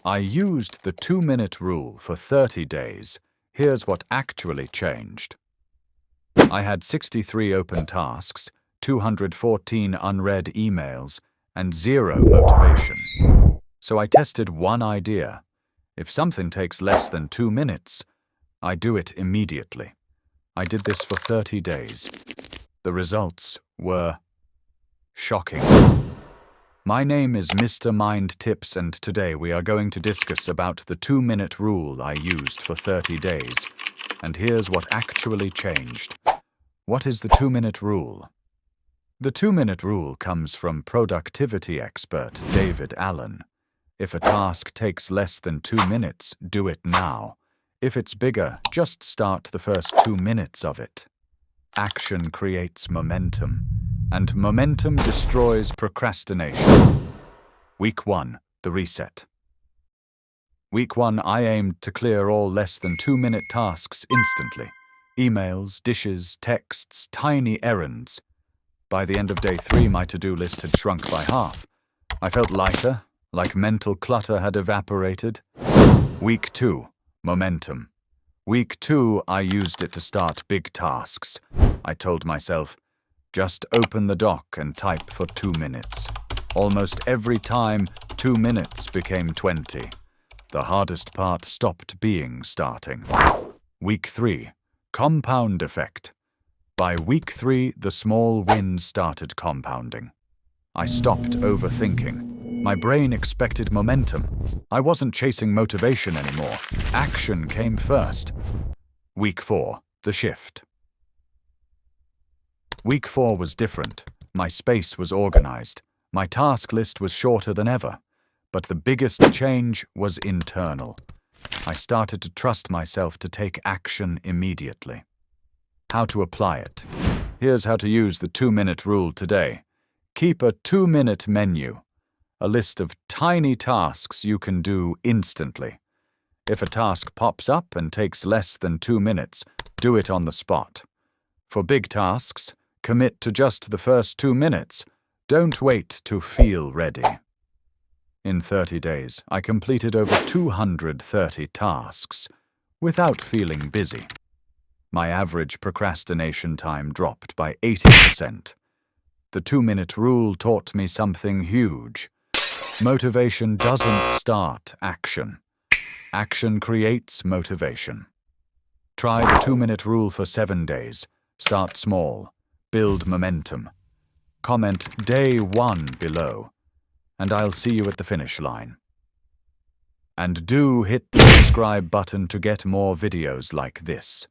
I used the 2-minute rule for 30 days. Here's what actually changed. I had 63 open tasks, 214 unread emails, and 0 motivation. So I tested one idea. If something takes less than 2 minutes, I do it immediately. I did this for 30 days. The results were shocking. My name is Mr. Mind Tips, and today we are going to discuss about the 2-minute rule I used for 30 days. And here's what actually changed. What is the 2-minute rule? The 2-minute rule comes from productivity expert David Allen. If a task takes less than 2 minutes, do it now. If it's bigger, just start the first 2 minutes of it. Action creates momentum, and momentum destroys procrastination. Week 1, the reset. Week 1, I aimed to clear all less than 2-minute tasks instantly. Emails, dishes, texts, tiny errands. By the end of day 3, my to-do list had shrunk by half. I felt lighter, like mental clutter had evaporated. Week 2, momentum. Week 2, I used it to start big tasks. I told myself, just open the doc and type for 2 minutes. Almost every time, 2 minutes became 20. The hardest part stopped being starting. Week 3, compound effect. By week 3, the small wins started compounding. I stopped overthinking. My brain expected momentum. I wasn't chasing motivation anymore. Action came first. Week 4, the shift. Week 4 was different. My space was organized. My task list was shorter than ever. But the biggest change was internal. I started to trust myself to take action immediately. How to apply it. Here's how to use the 2-minute rule today. Keep a 2-minute menu. A list of tiny tasks you can do instantly. If a task pops up and takes less than 2 minutes, do it on the spot. For big tasks, commit to just the first 2 minutes. Don't wait to feel ready. In 30 days, I completed over 230 tasks without feeling busy. My average procrastination time dropped by 80%. The 2-minute rule taught me something huge. Motivation doesn't start action. Action creates motivation. Try the 2-minute rule for 7 days. Start small. Build momentum. Comment day 1 below, and I'll see you at the finish line. And do hit the subscribe button to get more videos like this.